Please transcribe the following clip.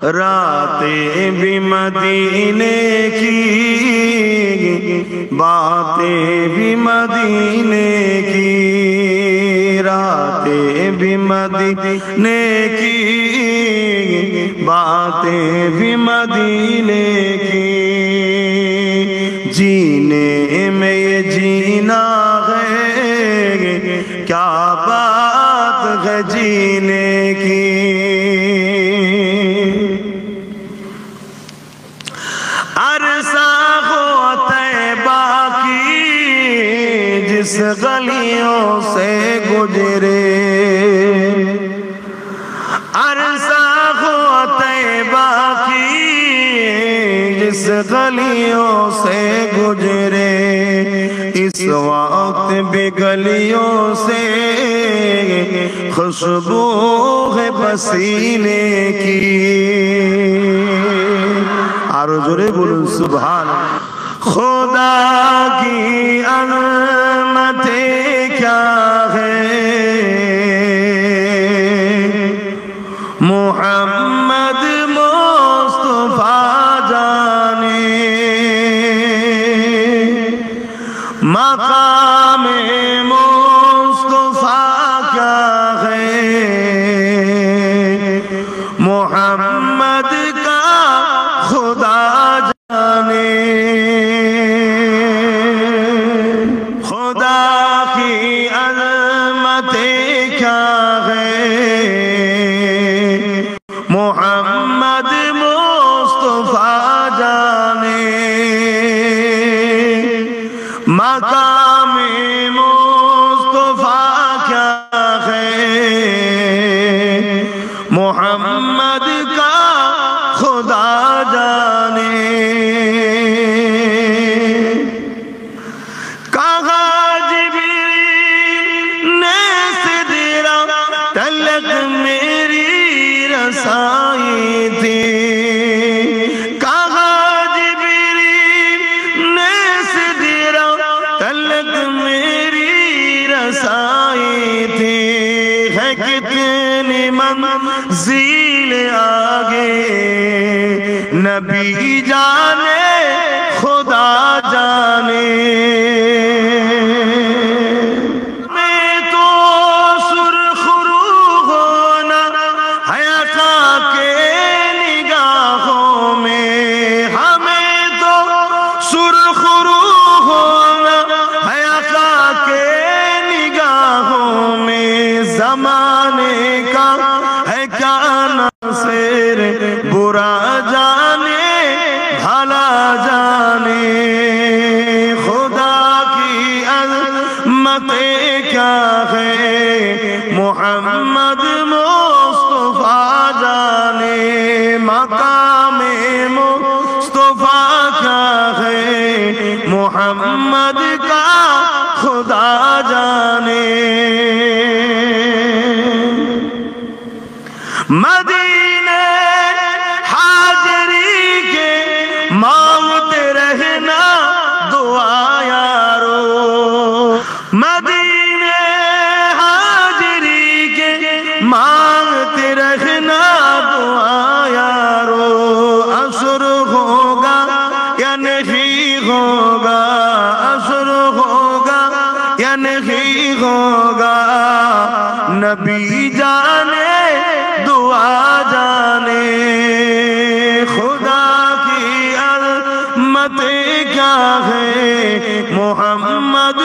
راتیں بھی مدینے کی، باتیں بھی مدینے کی، راتیں بھی مدینے کی، باتیں بھی مدینے کی، جینے میں یہ جینا ہے، کیا بات ہے جینے کی۔ جس گلیوں سے گزرے، عرصہ ہو طیبہ کی، جس گلیوں سے گزرے، اس وقت بھی گلیوں سے خوشبو ہے پسینے کی۔ اور جورے بولو سبحان اللہ۔ خدا کی عظمتیں کیا ہے، محمد مصطفیٰ جانے، مقام مصطفیٰ کیا ہے، محمد کا خدا جانے، محمد مصطفیٰ جانے، مقام مصطفیٰ کیا ہے، محمد کا خدا جانے۔ کہا جبریل نے سدرہ تلک میری رسائی تھی، کہا جبریل نے سدرہ تلک میری رسائی تھی، ہے کتنی منزل آگے نبی جانے خدا جانے۔ زمانے کا ہے کیا ناصر، برا جانے بھلا جانے، خدا کی عظمتیں کیا ہے، محمد مصطفیٰ جانے، مقام مصطفیٰ کیا ہے، محمد کا خدا جانے۔ مدینے حاضری کے مانگتے رہنا دعا یارو، مدینے حاضری کے مانگتے رہنا دعا یارو، عصر ہوگا یا نہیں ہوگا، عصر ہوگا یا نہیں ہوگا، نبی جانے دعا جانے، خدا کی عظمتیں کیا ہے، محمد